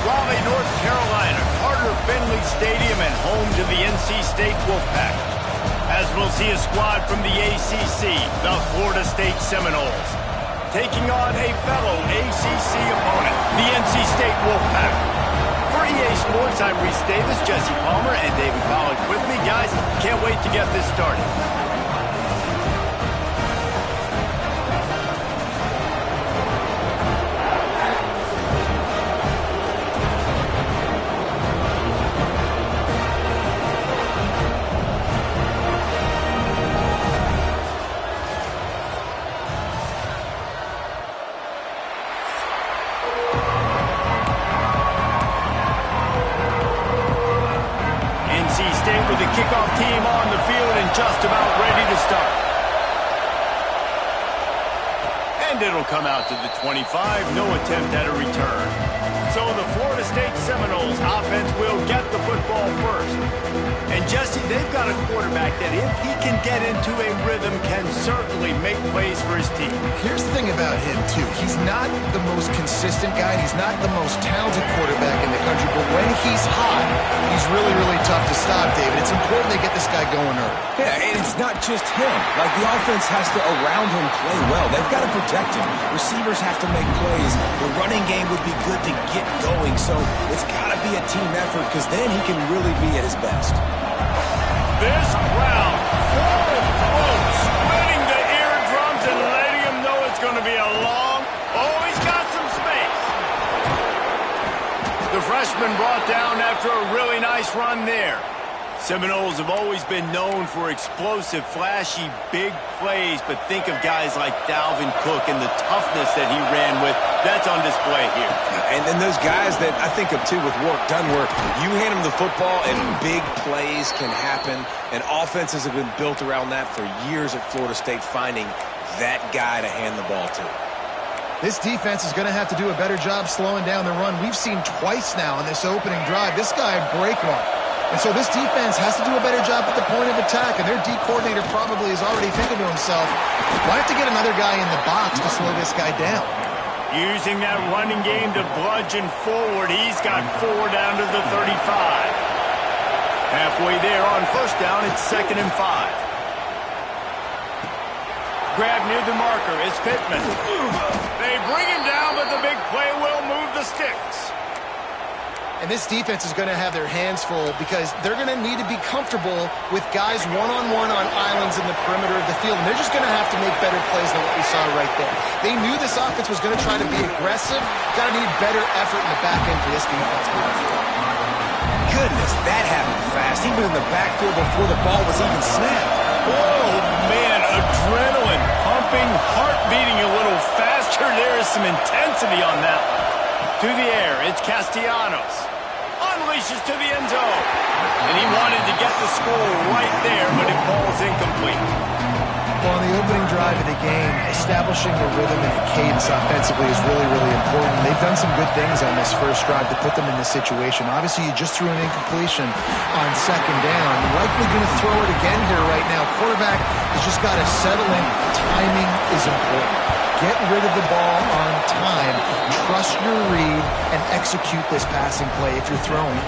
Raleigh, North Carolina, Carter Finley Stadium, and home to the NC State Wolfpack. As we'll see a squad from the ACC, the Florida State Seminoles, taking on a fellow ACC opponent, the NC State Wolfpack. For EA Sports, I'm Reese Davis, Jesse Palmer, and David Pollack with me. Guys, can't wait to get this started. With the kickoff team on the field and just about ready to start. And it'll come out to the 25, no attempt at a return. So the Florida State Seminoles offense will get the football first. And Jesse, they've got a quarterback that if he can get into a rhythm can certainly make plays for his team. Here's the thing about him, too. He's not the most consistent guy. He's not the most talented quarterback in the country. But when he's hot, he's really, really tough to stop, David. It's important they get this guy going early. Yeah, and it's not just him. Like, the offense has to, around him, play well. They've got to protect him. Receivers have to make plays. The running game would be good to get going. So it's got to be a team effort because then he can really be at his best. This crowd, full of throat, splitting the eardrums and letting him know it's going to be a long, he's got some space. The freshman brought down after a really nice run there. Seminoles have always been known for explosive, flashy, big plays, but think of guys like Dalvin Cook and the toughness that he ran with. That's on display here. And then those guys that I think of, too, with Dunworth, you hand them the football and big plays can happen, and offenses have been built around that for years at Florida State, finding that guy to hand the ball to. This defense is going to have to do a better job slowing down the run. We've seen twice now in this opening drive. This guy break one. And so this defense has to do a better job at the point of attack, and their D coordinator probably is already thinking to himself, "Do I have to get another guy in the box to slow this guy down?" Using that running game to bludgeon forward, he's got 4 down to the 35. Halfway there on first down, it's 2nd and 5. Grab near the marker, it's Pittman. They bring him down, but the big play will move the sticks. And this defense is going to have their hands full because they're going to need to be comfortable with guys one-on-one on islands in the perimeter of the field. And they're just going to have to make better plays than what we saw right there. They knew this offense was going to try to be aggressive. Got to need better effort in the back end for this defense. Goodness, that happened fast. He was in the backfield before the ball was even snapped. Oh, man, adrenaline pumping, heart beating a little faster. There is some intensity on that one. To the air, it's Castellanos. Unleashes to the end zone. And he wanted to get the score right there, but it falls incomplete. Well, on the opening drive of the game, establishing a rhythm and a cadence offensively is really, really important. They've done some good things on this first drive to put them in this situation. Obviously, you just threw an incompletion on 2nd down. Likely going to throw it again here right now. Quarterback has just got to settle in. Timing is important. Get rid of the ball on time, trust your read, and execute this passing play if you're throwing.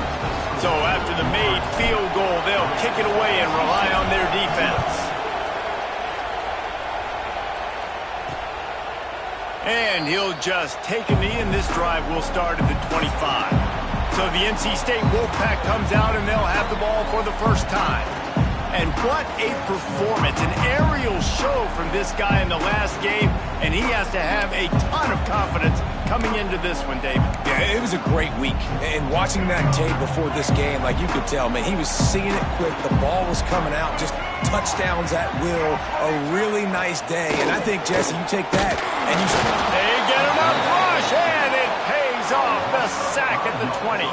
So after the made field goal, they'll kick it away and rely on their defense. And he'll just take a knee, and this drive will start at the 25. So the NC State Wolfpack comes out, and they'll have the ball for the first time. And what a performance, an aerial show from this guy in the last game, and he has to have a ton of confidence coming into this one, David. Yeah, it was a great week. And watching that tape before this game, like you could tell, man, he was seeing it quick. The ball was coming out, just touchdowns at will. A really nice day. And I think, Jesse, you take that and you... They get him up rush, and it pays off. The sack at the 20.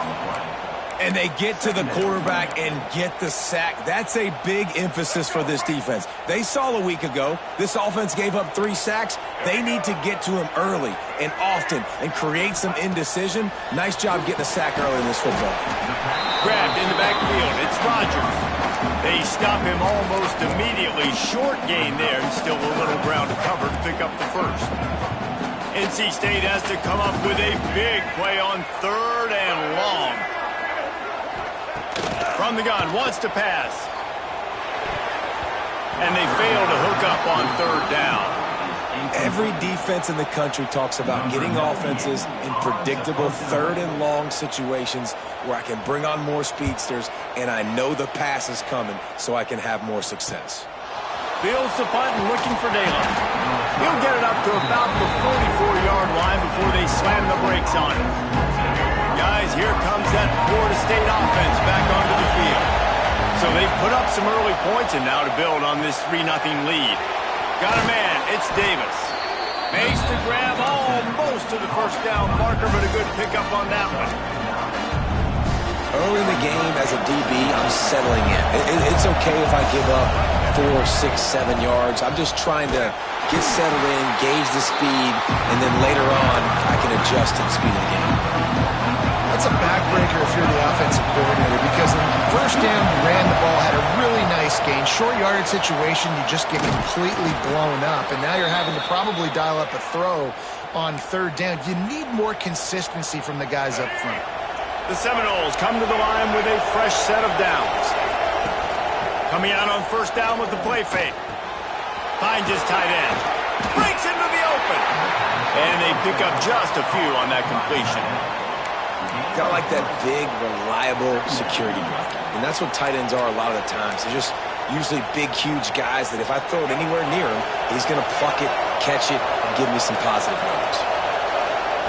And they get to the quarterback and get the sack. That's a big emphasis for this defense. They saw a week ago, this offense gave up 3 sacks. They need to get to him early and often and create some indecision. Nice job getting a sack early in this football. Grabbed in the backfield, it's Rogers. They stop him almost immediately. Short gain there, and still a little ground to cover to pick up the first. NC State has to come up with a big play on 3rd and long. From the gun, wants to pass. And they fail to hook up on 3rd down. Every defense in the country talks about getting offenses in predictable 3rd and long situations where I can bring on more speedsters and I know the pass is coming so I can have more success. Fields the punt and looking for daylight. He'll get it up to about the 44-yard line before they slam the brakes on it. Guys, here comes that Florida State offense back onto the field. So they've put up some early points and now to build on this 3-0 lead. Got a man, it's Davis. Makes the grab almost to the first down marker, but a good pickup on that one. Early in the game, as a DB, I'm settling in. It's okay if I give up 4, 6, 7 yards. I'm just trying to get settled in, gauge the speed, and then later on, I can adjust to the speed of the game. That's a backbreaker if you're the offensive coordinator, because in first down, you ran the ball, had a really nice gain. Short yardage situation, you just get completely blown up, and now you're having to probably dial up a throw on 3rd down. You need more consistency from the guys up front. The Seminoles come to the line with a fresh set of downs. Coming out on 1st down with the play fake. Finds his tight end. Breaks into the open. And they pick up just a few on that completion. Got like that big, reliable security blanket. And that's what tight ends are a lot of the times. They're just usually big, huge guys that if I throw it anywhere near him, he's going to pluck it, catch it, and give me some positive yards.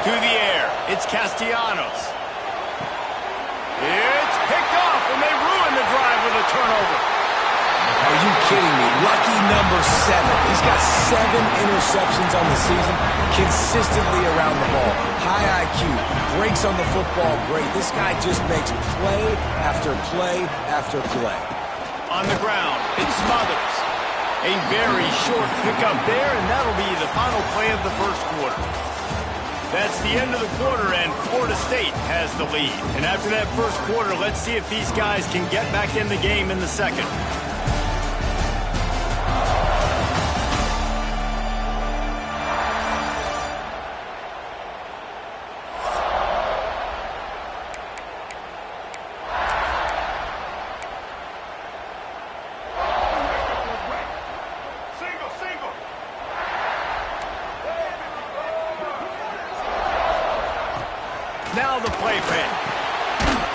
To the air. It's Castellanos. It's picked off, and they ruin the drive with a turnover. Are you kidding me? Lucky number 7. He's got 7 interceptions on the season, consistently around the ball. High IQ, breaks on the football great. This guy just makes play after play after play. On the ground, it's Smothers. A very short pickup there, and that'll be the final play of the first quarter. That's the end of the quarter, and Florida State has the lead. And after that first quarter, let's see if these guys can get back in the game in the second. Now the play fake.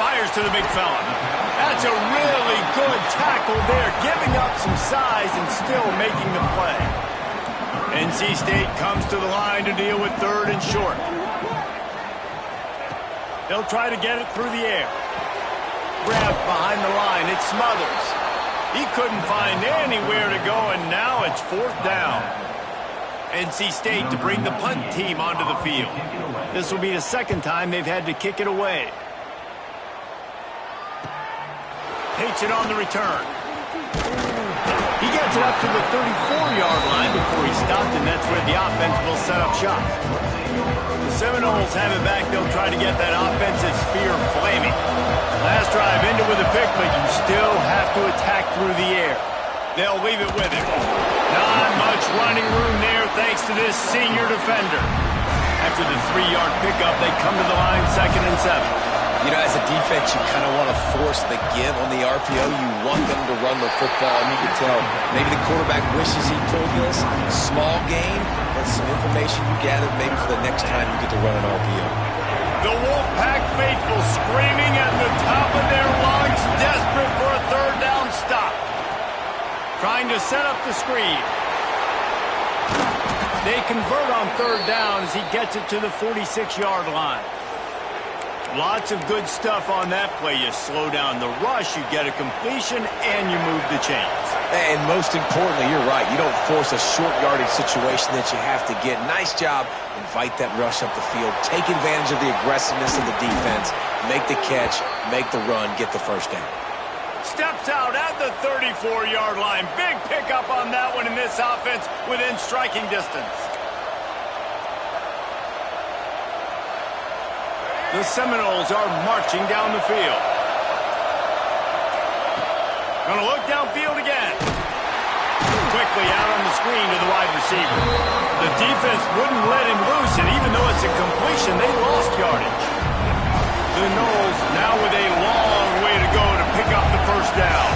Fires to the big fella. That's a really good tackle there, giving up some size and still making the play. NC State comes to the line to deal with 3rd and short. They'll try to get it through the air. Grabbed behind the line, it's Smothers. He couldn't find anywhere to go, and now it's 4th down. NC State to bring the punt team onto the field. This will be the second time they've had to kick it away. Takes it on the return. He gets it up to the 34-yard line before he stopped, and that's where the offense will set up shop. The Seminoles have it back. They'll try to get that offensive spear flaming. Last drive ended with a pick, but you still have to attack through the air. They'll leave it with him. Not much running room there thanks to this senior defender. After the 3-yard pickup, they come to the line 2nd and 7. You know, as a defense, you kind of want to force the give on the RPO. You want them to run the football, and you can tell maybe the quarterback wishes he pulled this. Small gain, but some information you gathered maybe for the next time you get to run an RPO. The Wolfpack faithful screaming at the top of their lungs, desperate for a 3rd down stop. Trying to set up the screen. They convert on 3rd down as he gets it to the 46-yard line. Lots of good stuff on that play. You slow down the rush, you get a completion, and you move the chains. And most importantly, you're right. You don't force a short yardage situation that you have to get. Nice job. Invite that rush up the field. Take advantage of the aggressiveness of the defense. Make the catch, make the run, get the first down. Steps out at the 34-yard line. Big pickup on that one in this offense within striking distance. The Seminoles are marching down the field. Gonna look downfield again. quickly out on the screen to the wide receiver. The defense wouldn't let him loose, and even though it's a completion, they lost yardage. The Noles now with a long way to go to pick up the first down.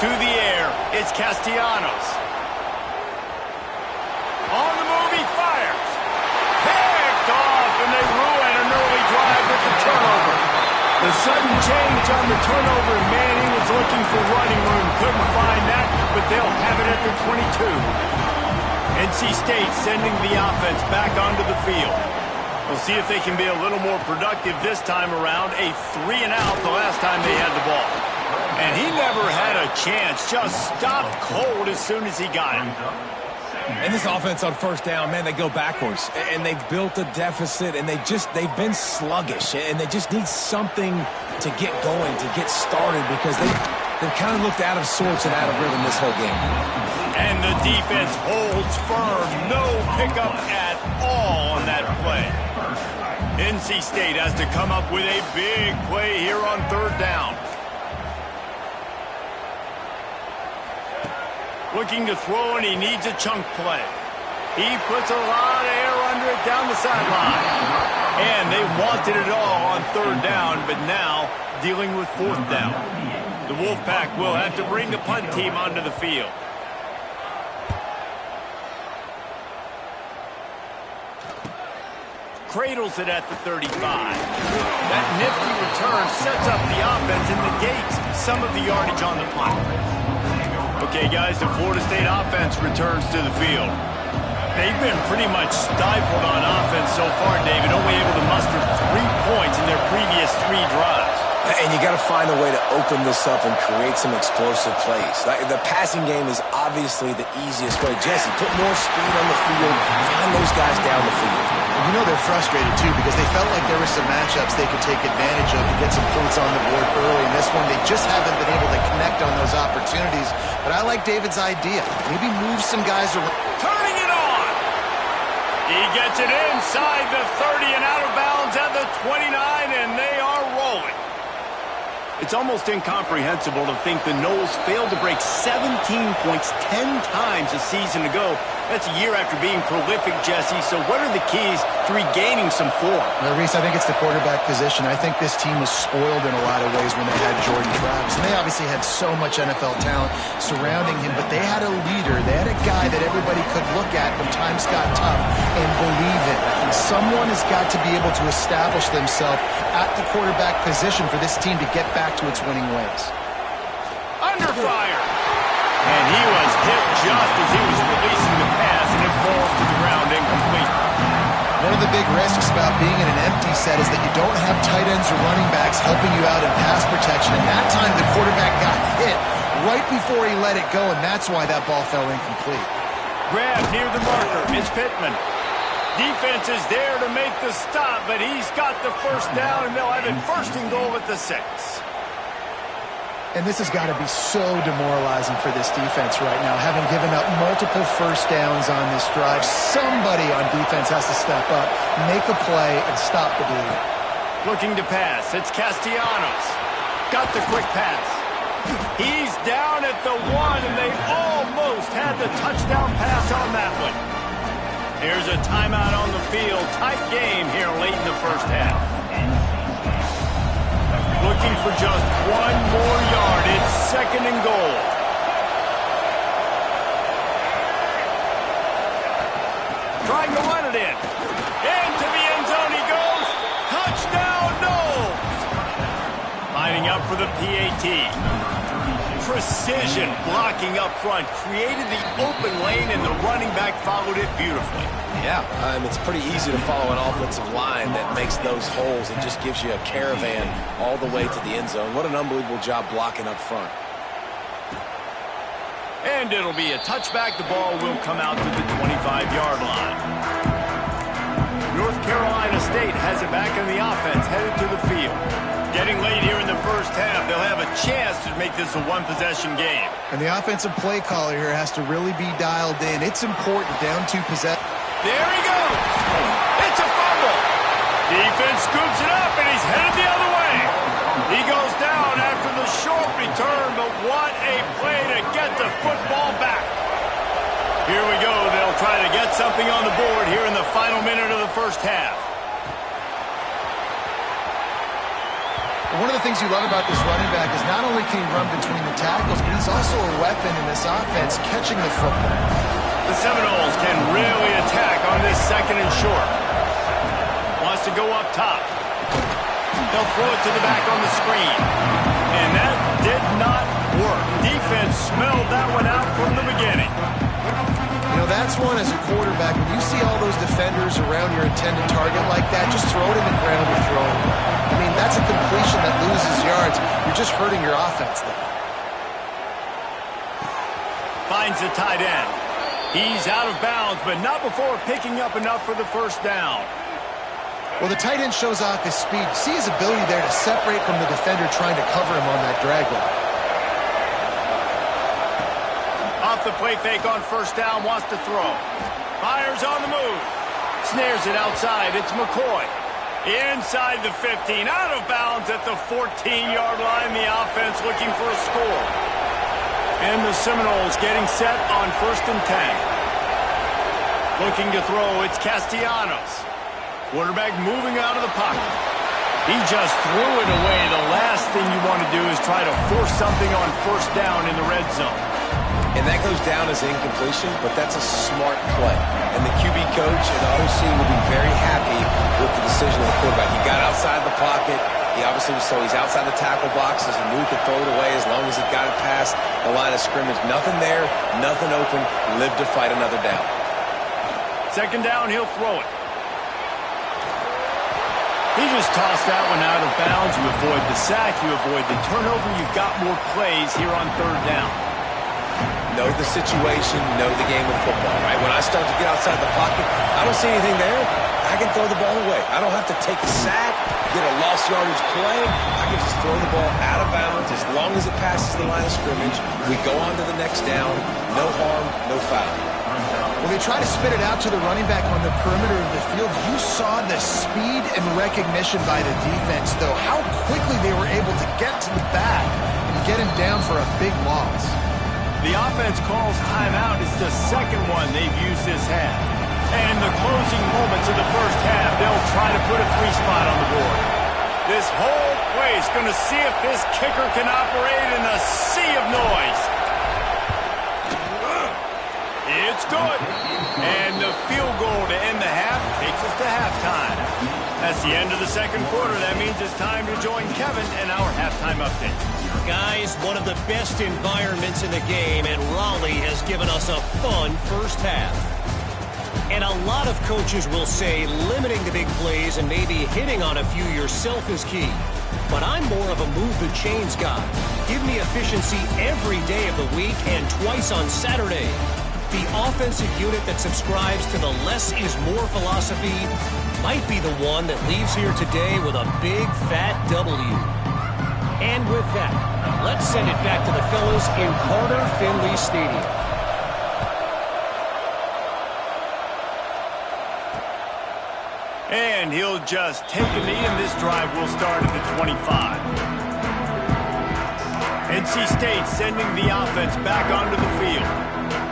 To the air, it's Castellanos. On the move, he fires. Picked off, and they ruin an early drive with the turnover. The sudden change on the turnover, Manning was looking for running room. Couldn't find that, but they'll have it at the 22. NC State sending the offense back onto the field. We'll see if they can be a little more productive this time around. A 3-and-out the last time they had the ball. And he never had a chance. Just stopped cold as soon as he got it. And this offense on first down, man, they go backwards. And they've built a deficit, and they've been sluggish. And they just need something to get going, to get started, because they've kind of looked out of sorts and out of rhythm this whole game. And the defense holds firm. No pickup at all on that play. NC State has to come up with a big play here on third down. Looking to throw, and he needs a chunk play. He puts a lot of air under it down the sideline. And they wanted it all on third down, but now dealing with fourth down. The Wolfpack will have to bring the punt team onto the field. Cradles it at the 35. That nifty return sets up the offense and negates some of the yardage on the punt. Okay, guys, the Florida State offense returns to the field. They've been pretty much stifled on offense so far, David, only able to muster 3 points in their previous 3 drives. And you got to find a way to open this up and create some explosive plays. The passing game is obviously the easiest way. Jesse, put more speed on the field, find those guys down the field. You know they're frustrated, too, because they felt like there were some matchups they could take advantage of and get some points on the board early. In this one, they just haven't been able to connect on those opportunities. But I like David's idea. Maybe move some guys around. Turning it on! He gets it inside the 30 and out of bounds at the 29, and they are rolling. It's almost incomprehensible to think the Noles failed to break 17 points 10 times a season ago. That's a year after being prolific, Jesse. So what are the keys to regaining some form? Well, Reese, I think it's the quarterback position. I think this team was spoiled in a lot of ways when they had Jordan Travis. And they obviously had so much NFL talent surrounding him, but they had a leader. They had a guy that everybody could look at when times got tough and believe in. Someone has got to be able to establish themselves at the quarterback position for this team to get back to its winning ways. Under fire! And he was hit just as he was releasing the pass, and it falls to the ground incomplete. One of the big risks about being in an empty set is that you don't have tight ends or running backs helping you out in pass protection. And that time the quarterback got hit right before he let it go, and that's why that ball fell incomplete. Grab near the marker. It's Pittman. Defense is there to make the stop, but he's got the first down, and they'll have it first and goal at the 6. And this has got to be so demoralizing for this defense right now. Having given up multiple first downs on this drive, somebody on defense has to step up, make a play, and stop the bleeding. Looking to pass. It's Castellanos. Got the quick pass. He's down at the 1, and they almost had the touchdown pass on that one. Here's a timeout on the field. Tight game here late in the first half. Looking for just 1 more yard. It's second and goal. Trying to run it in. Into the end zone he goes. Touchdown, Noles. Lining up for the PAT. Precision blocking up front. Created the open lane, and the running back followed it beautifully. Yeah, it's pretty easy to follow an offensive line that makes those holes and just gives you a caravan all the way to the end zone. What an unbelievable job blocking up front. And it'll be a touchback. The ball will come out to the 25-yard line. North Carolina State has it back in the offense, headed to the field. Getting late here in the first half, they'll have a chance to make this a one-possession game. And the offensive play caller here has to really be dialed in. It's important, down to possession. There he goes. It's a fumble. Defense scoops it up, and he's headed the other way. He goes down after the short return, but what a play to get the football back. Here we go. They'll try to get something on the board here in the final minute of the first half. One of the things you love about this running back is not only can he run between the tackles, but he's also a weapon in this offense catching the football. The Seminoles can really attack on this second and short. Wants to go up top. They'll throw it to the back on the screen. And that did not work. Defense smelled that one out from the beginning. You know, that's one as a quarterback. When you see all those defenders around your intended target like that, just throw it in the ground or throw it. I mean, that's a completion that loses yards. You're just hurting your offense there. Finds the tight end. He's out of bounds, but not before picking up enough for the first down. Well, the tight end shows off his speed. See his ability there to separate from the defender trying to cover him on that drag route. Off the play fake on first down, wants to throw. Fires on the move. Snares it outside. It's McCoy. Inside the 15. Out of bounds at the 14-yard line. The offense looking for a score. And the Seminoles getting set on 1st and 10. Looking to throw. It's Castellanos. Quarterback moving out of the pocket. He just threw it away. The last thing you want to do is try to force something on first down in the red zone. And that goes down as incompletion, but that's a smart play. And the QB coach and the OC will be very happy with the decision of the quarterback. He got outside the pocket. He obviously was so he's outside the tackle boxes. He knew he could throw it away as long as he got it past the line of scrimmage. Nothing there, nothing open. Live to fight another down. Second down, he'll throw it. He just tossed that one out of bounds. You avoid the sack, you avoid the turnover. You've got more plays here on third down. Know the situation, know the game of football, right? When I start to get outside the pocket, I don't see anything there. I can throw the ball away. I don't have to take a sack, get a lost yardage play. I can just throw the ball out of bounds as long as it passes the line of scrimmage. We go on to the next down. No harm, no foul. Well, they try to spit it out to the running back on the perimeter of the field. You saw the speed and recognition by the defense, though. How quickly they were able to get to the back and get him down for a big loss. The offense calls timeout. It's the second one they've used this half. And in the closing moments of the first half, they'll try to put a 3-spot on the board. This whole place going to see if this kicker can operate in a sea of noise. It's good. And the field goal to end the half takes us to halftime. That's the end of the second quarter. That means it's time to join Kevin in our halftime update. Guys, one of the best environments in the game, and Raleigh has given us a fun first half. And a lot of coaches will say limiting the big plays and maybe hitting on a few yourself is key. But I'm more of a move the chains guy. Give me efficiency every day of the week and twice on Saturday. The offensive unit that subscribes to the less is more philosophy might be the one that leaves here today with a big fat W. And with that, let's send it back to the fellas in Carter Finley Stadium. And he'll just take a knee, and this drive will start at the 25. NC State sending the offense back onto the field.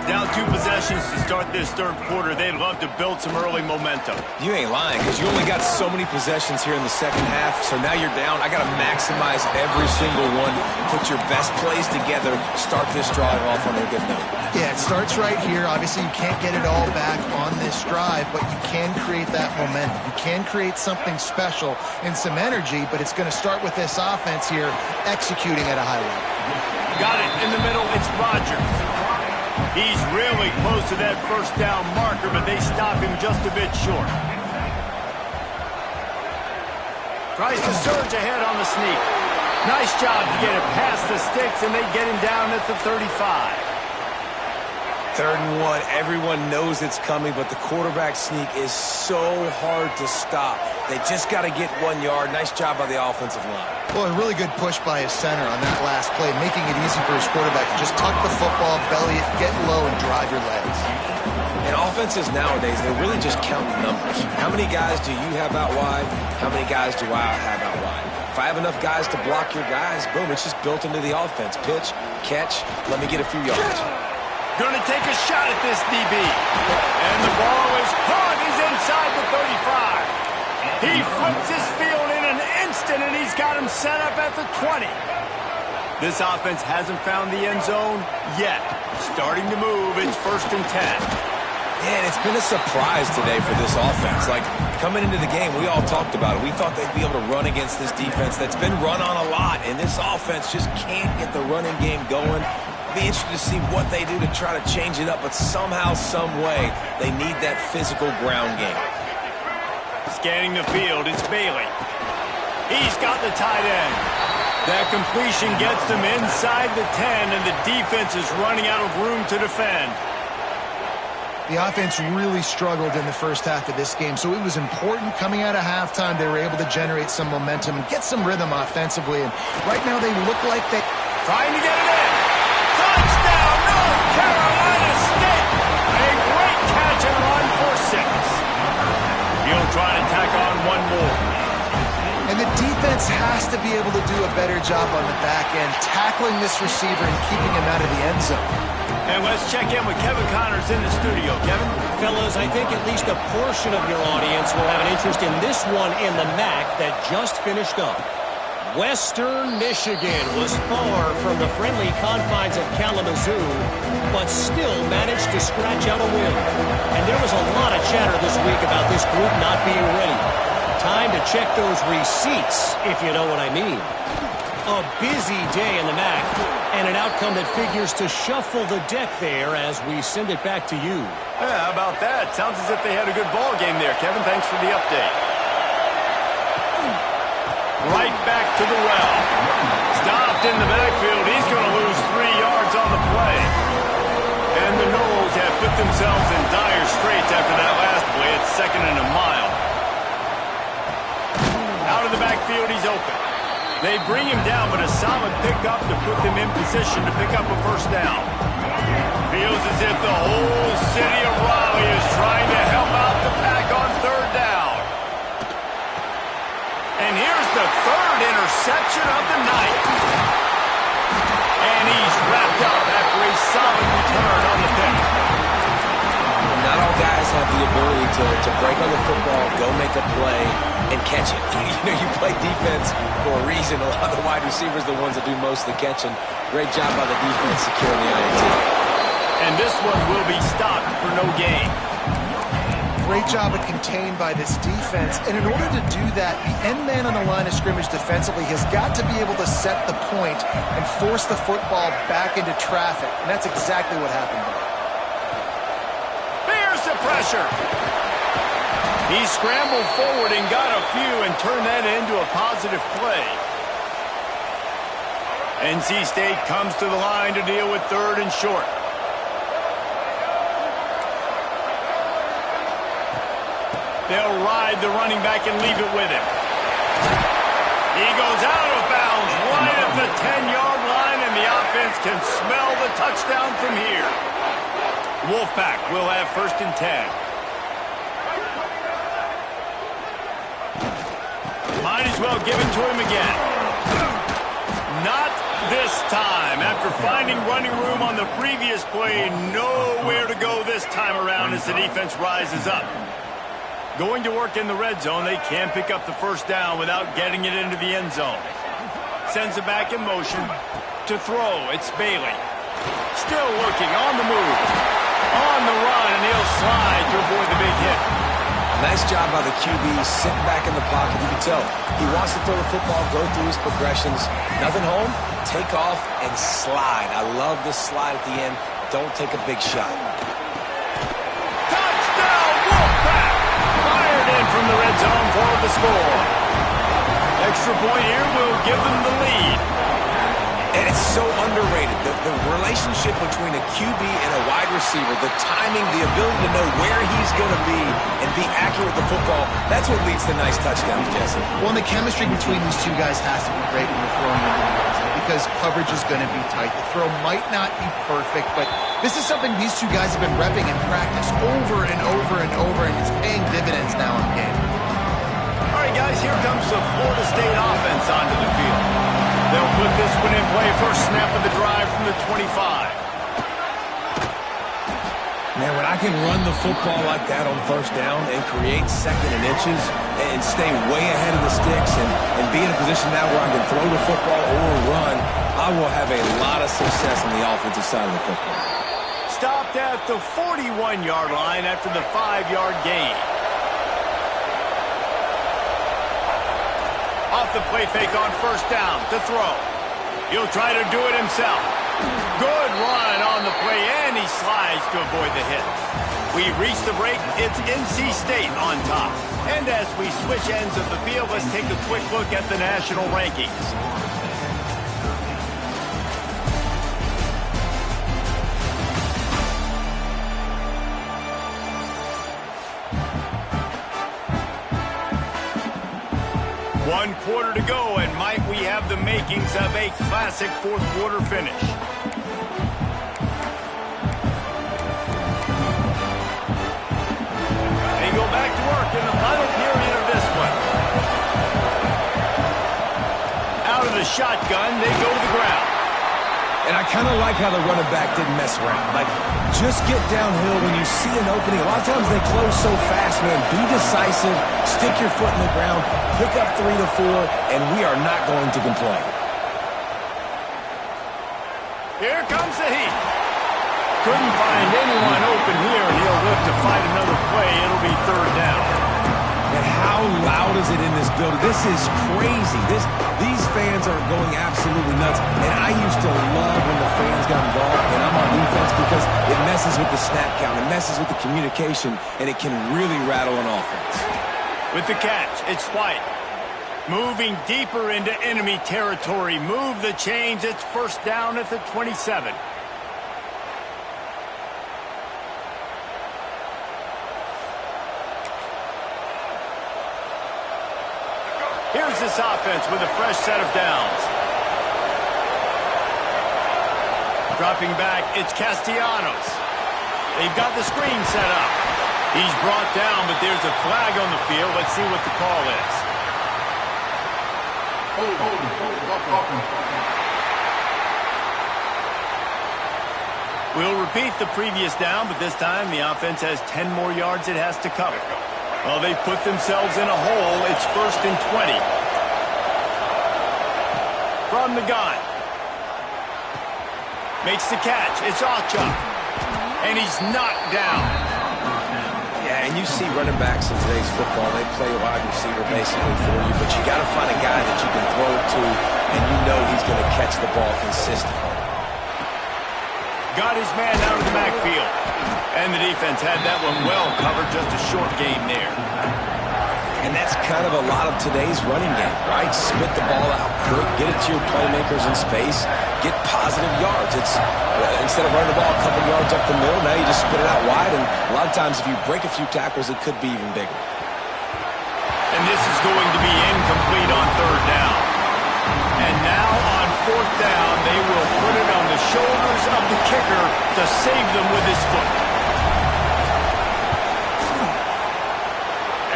Down 2 possessions to start this third quarter. They'd love to build some early momentum. You ain't lying, because you only got so many possessions here in the second half, so now you're down. I got to maximize every single one. Put your best plays together. Start this drive off on a good note. Yeah, it starts right here. Obviously, you can't get it all back on this drive, but you can create that momentum. You can create something special and some energy, but it's going to start with this offense here executing at a high level. Got it in the middle. It's Rogers. He's really close to that first down marker, but they stop him just a bit short. Tries to surge ahead on the sneak. Nice job to get it past the sticks, and they get him down at the 35. 3rd and 1. Everyone knows it's coming, but the quarterback sneak is so hard to stop. They just got to get 1 yard. Nice job by the offensive line. Well, a really good push by his center on that last play, making it easy for his quarterback to just tuck the football, belly it, get low, and drive your legs. And offenses nowadays, they really just count numbers. How many guys do you have out wide? How many guys do I have out wide? If I have enough guys to block your guys, boom, it's just built into the offense. Pitch, catch, let me get a few yards. Gonna take a shot at this DB. And the ball is caught. He's inside the 35. He flips his field in an instant, and he's got him set up at the 20. This offense hasn't found the end zone yet. Starting to move. It's 1st and 10. Man, it's been a surprise today for this offense. Like, coming into the game, we all talked about it. We thought they'd be able to run against this defense that's been run on a lot, and this offense just can't get the running game going. Be interested to see what they do to try to change it up, but somehow, some way, they need that physical ground game. Scanning the field, it's Bailey. He's got the tight end. That completion gets them inside the 10, and the defense is running out of room to defend. The offense really struggled in the first half of this game, so it was important coming out of halftime. They were able to generate some momentum and get some rhythm offensively, and right now they look like they... Trying to get it in. Touchdown, North Carolina State. A great catch and run for 6. He'll try to tack on one more. And the defense has to be able to do a better job on the back end, tackling this receiver and keeping him out of the end zone. And let's check in with Kevin Connors in the studio. Kevin? Fellas, I think at least a portion of your audience will have an interest in this one in the MAC that just finished up. Western Michigan was far from the friendly confines of Kalamazoo, but still managed to scratch out a win. And there was a lot of chatter this week about this group not being ready. Time to check those receipts, if you know what I mean. A busy day in the MAC, and an outcome that figures to shuffle the deck there as we send it back to you. Yeah, how about that? Sounds as if they had a good ball game there, Kevin. Thanks for the update. Right back to the well. Stopped in the backfield. He's going to lose 3 yards on the play. And the Noles have put themselves in dire straits after that last play. It's 2nd and a mile. Out of the backfield, he's open. They bring him down, but a solid pickup to put them in position to pick up a 1st down. Feels as if the whole city of Raleigh is trying to help out the Pack on 3rd down. And here's the 3rd interception of the night. And he's wrapped up after a solid return on the pick. Not all guys have the ability to break on the football, go make a play, and catch it. You know, you play defense for a reason. A lot of the wide receivers are the ones that do most of the catching. Great job by the defense securing the INT. And this one will be stopped for no gain. Great job of contained by this defense. And in order to do that, the end man on the line of scrimmage defensively has got to be able to set the point and force the football back into traffic. And that's exactly what happened there. The pressure. He scrambled forward and got a few and turned that into a positive play. NC State comes to the line to deal with 3rd and short. They'll ride the running back and leave it with him. He goes out of bounds right at the 10-yard line, and the offense can smell the touchdown from here. Wolfpack will have 1st and 10. Might as well give it to him again. Not this time. After finding running room on the previous play, nowhere to go this time around as the defense rises up. Going to work in the red zone, they can pick up the 1st down without getting it into the end zone. Sends it back in motion. To throw, it's Bailey. Still looking, on the move. On the run, and he'll slide to avoid the big hit. Nice job by the QB, sitting back in the pocket. You can tell he wants to throw the football, go through his progressions. Nothing home, take off, and slide. I love this slide at the end. Don't take a big shot. Touchdown, Wolfpack! Fired in from the red zone for the score. Extra point here will give them the lead. And it's so underrated. The relationship between a QB and a wide receiver, the timing, the ability to know where he's going to be and be accurate with the football, that's what leads to nice touchdowns, Jesse. Well, and the chemistry between these two guys has to be great when you're throwing in the red zone because coverage is going to be tight. The throw might not be perfect, but this is something these two guys have been repping in practice over and over and over, and it's paying dividends now in game. All right, right, guys, here comes the Florida State offense onto the field. They'll put this one in play. First snap of the drive from the 25. Man, when I can run the football like that on first down and create second and inches and stay way ahead of the sticks and be in a position now where I can throw the football or run, I will have a lot of success on the offensive side of the football. Stopped at the 41-yard line after the 5-yard gain. Off the play fake on first down to throw. He'll try to do it himself. Good run on the play, and he slides to avoid the hit. We reach the break. It's NC State on top. And as we switch ends of the field, let's take a quick look at the national rankings. One quarter to go, and might we have the makings of a classic fourth-quarter finish. They go back to work in the final period of this one. Out of the shotgun, they go to the ground. And I kind of like how the running back didn't mess around. Like, just get downhill when you see an opening. A lot of times they close so fast, man. Be decisive, stick your foot in the ground, pick up 3 to 4, and we are not going to complain. Here comes the heat. Couldn't find anyone open here, and he'll live to fight another play. It'll be third down. And how loud is it in this building? This is crazy. These fans are going absolutely nuts. And I used to love when the fans got involved, and I'm on defense, because it messes with the snap count, it messes with the communication, and it can really rattle an offense. With the catch, it's White. Moving deeper into enemy territory. Move the chains. It's first down at the 27. Here's this offense with a fresh set of downs. Dropping back, it's Castellanos. They've got the screen set up. He's brought down, but there's a flag on the field. Let's see what the call is. We'll repeat the previous down, but this time the offense has 10 more yards it has to cover. Well, they've put themselves in a hole. It's first and 20. From the gun. Makes the catch. It's Achuk. And he's knocked down. Yeah, and you see running backs in today's football, they play wide receiver basically for you, but you got to find a guy that you can throw it to, and you know he's going to catch the ball consistently. Got his man out of the backfield. And the defense had that one well covered, just a short game there. And that's kind of a lot of today's running game, right? Spit the ball out quick, get it to your playmakers in space, get positive yards. It's instead of running the ball a couple yards up the middle, now you just spit it out wide, and a lot of times if you break a few tackles, it could be even bigger. And this is going to be incomplete on third down. And now on fourth down, they will put it on the shoulders of the kicker to save them with his foot.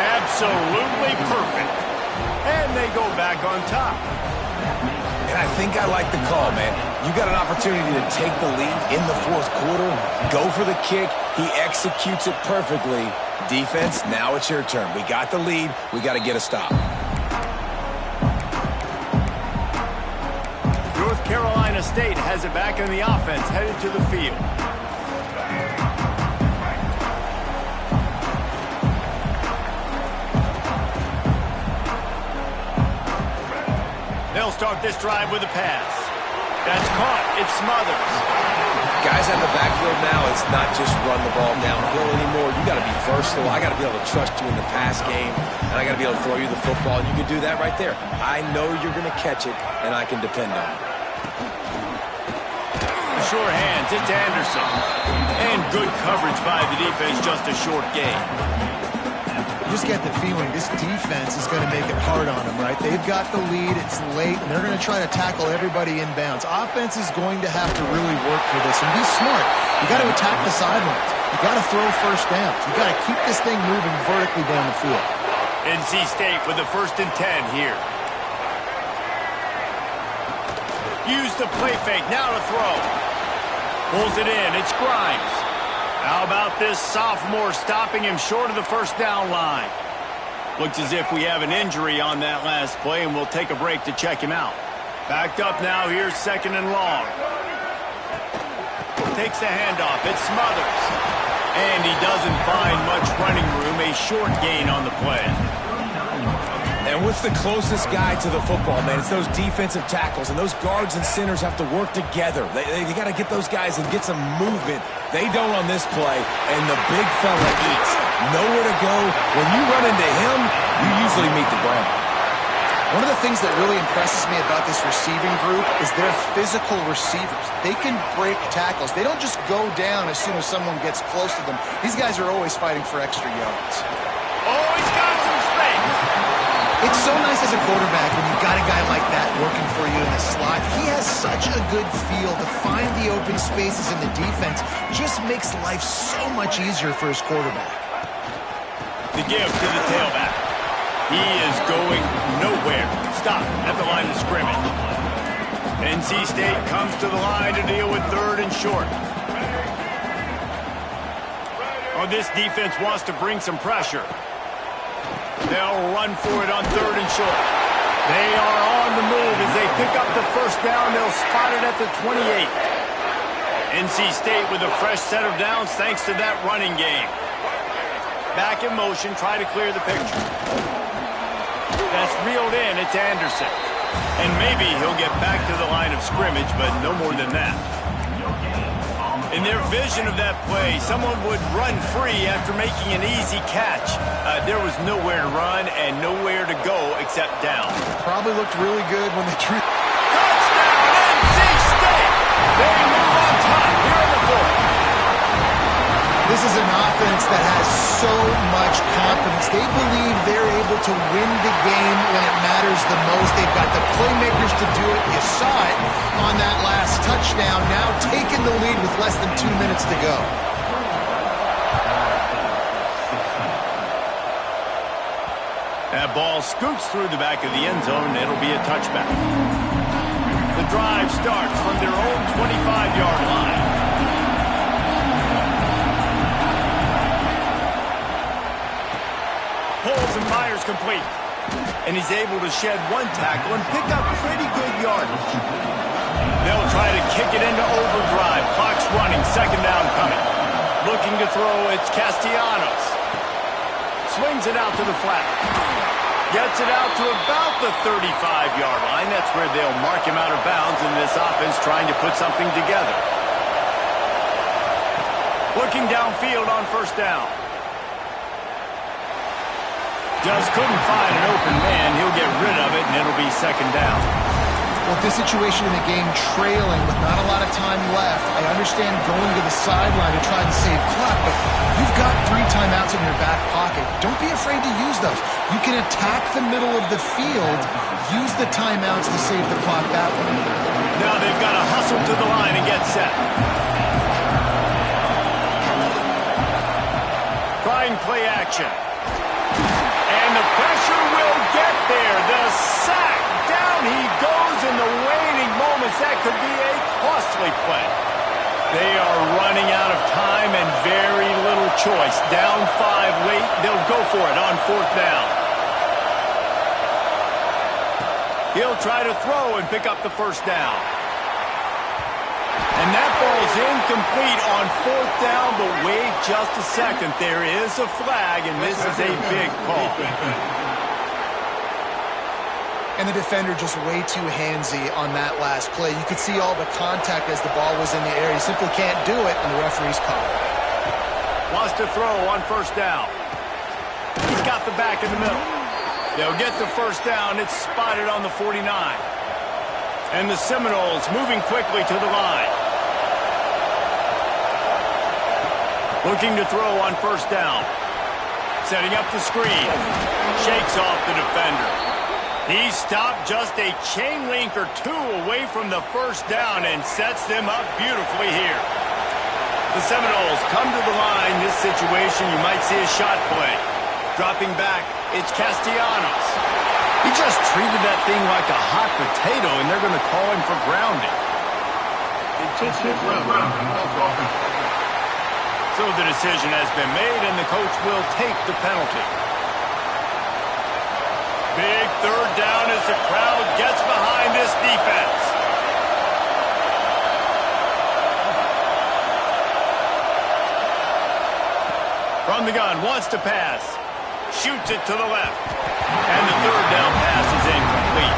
Absolutely perfect. And they go back on top. And I think I like the call, man. You got an opportunity to take the lead in the fourth quarter, go for the kick. He executes it perfectly. Defense, now it's your turn. We got the lead. We got to get a stop. North Carolina State has it back in the offense, headed to the field. They'll start this drive with a pass. That's caught. It's Smothers. Guys out in the backfield now, it's not just run the ball downhill anymore. You got to be versatile. I got to be able to trust you in the pass game, and I got to be able to throw you the football, and you can do that right there. I know you're going to catch it, and I can depend on it. Sure hands. It's Anderson. And good coverage by the defense. Just a short gain. You just get the feeling this defense is going to make it hard on them, right? They've got the lead, it's late, and they're going to try to tackle everybody inbounds. Offense is going to have to really work for this and be smart. You got to attack the sidelines. You got to throw first downs. You got to keep this thing moving vertically down the field. NC State with the 1st and 10 here. Use the play fake, now to throw. Pulls it in, it's Grimes. How about this sophomore stopping him short of the 1st down line? Looks as if we have an injury on that last play, and we'll take a break to check him out. Backed up now, here's 2nd and long. Takes the handoff, it's Smothers. And he doesn't find much running room, a short gain on the play. And what's the closest guy to the football, man? It's those defensive tackles, and those guards and centers have to work together. They got to get those guys and get some movement. They don't on this play, and the big fella eats. Nowhere to go. When you run into him, you usually meet the ground. One of the things that really impresses me about this receiving group is they're physical receivers. They can break tackles. They don't just go down as soon as someone gets close to them. These guys are always fighting for extra yards. Oh, he's got some space. It's so nice as a quarterback when you've got a guy like that working for you in the slot. He has such a good feel to find the open spaces in the defense. Just makes life so much easier for his quarterback. The give to the tailback. He is going nowhere. Stop at the line of scrimmage. NC State comes to the line to deal with 3rd and short. Oh, this defense wants to bring some pressure. They'll run for it on 3rd and short. They are on the move as they pick up the 1st down. They'll spot it at the 28. NC State with a fresh set of downs thanks to that running game. Back in motion, try to clear the picture. That's reeled in, it's Anderson. And maybe he'll get back to the line of scrimmage, but no more than that. In their vision of that play, someone would run free after making an easy catch. There was nowhere to run and nowhere to go except down. Probably looked really good when they drew. Touchdown, NC State! They move on top here in the 4th. This is an offense that has so much confidence. They believe they're able to win the game when it matters the most. They've got the playmakers to do it. You saw it on that last touchdown. Now taking the lead with less than 2 minutes to go. That ball scoots through the back of the end zone. It'll be a touchback. The drive starts from their own 25-yard line. Pulls and fires complete. And he's able to shed one tackle and pick up pretty good yardage. They'll try to kick it into overdrive. Clock's running, 2nd down coming. Looking to throw, it's Castellanos. Swings it out to the flat. Gets it out to about the 35-yard line. That's where they'll mark him out of bounds in this offense trying to put something together. Looking downfield on 1st down. Just couldn't find an open man. He'll get rid of it, and it'll be 2nd down. Well, this situation in the game, trailing with not a lot of time left, I understand going to the sideline to try and save clock, but you've got 3 timeouts in your back pocket. Don't be afraid to use those. You can attack the middle of the field, use the timeouts to save the clock that way. Now they've got to hustle to the line and get set. Trying play action. And the pressure will get there. The sack. Down he goes in the waning moments. That could be a costly play. They are running out of time and very little choice. Down 5 late. They'll go for it on 4th down. He'll try to throw and pick up the 1st down. And that ball's incomplete on 4th down, but wait just a second. There is a flag, and this is a big call. And the defender just way too handsy on that last play. You could see all the contact as the ball was in the air. He simply can't do it, and the referee's called it. Wants to throw on 1st down. He's got the back in the middle. They'll get the 1st down. It's spotted on the 49. And the Seminoles moving quickly to the line. Looking to throw on 1st down. Setting up the screen. Shakes off the defender. He stopped just a chain link or 2 away from the 1st down and sets them up beautifully here. The Seminoles come to the line. This situation, you might see a shot play. Dropping back It's Castellanos. He just treated that thing like a hot potato, and they're going to call him for grounding. So the decision has been made, and the coach will take the penalty. Big third down as the crowd gets behind this defense. From the gun, wants to pass. Shoots it to the left. And the third down pass is incomplete.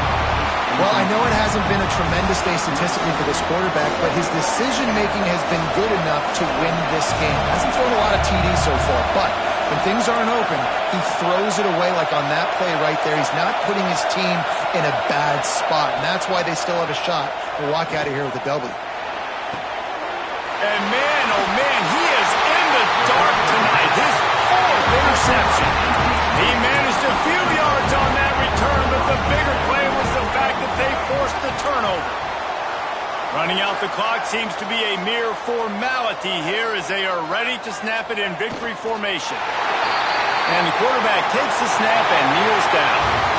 Well, I know it hasn't been a tremendous day statistically for this quarterback, but his decision-making has been good enough to win this game. Hasn't thrown a lot of TDs so far, but when things aren't open, he throws it away like on that play right there. He's not putting his team in a bad spot, and that's why they still have a shot to walk out of here with a W. And man, oh man, he is in the dark tonight. His fourth interception. He managed a few yards on that return, but the bigger play was the fact that they forced the turnover. Running out the clock seems to be a mere formality here as they are ready to snap it in victory formation. And the quarterback takes the snap and kneels down.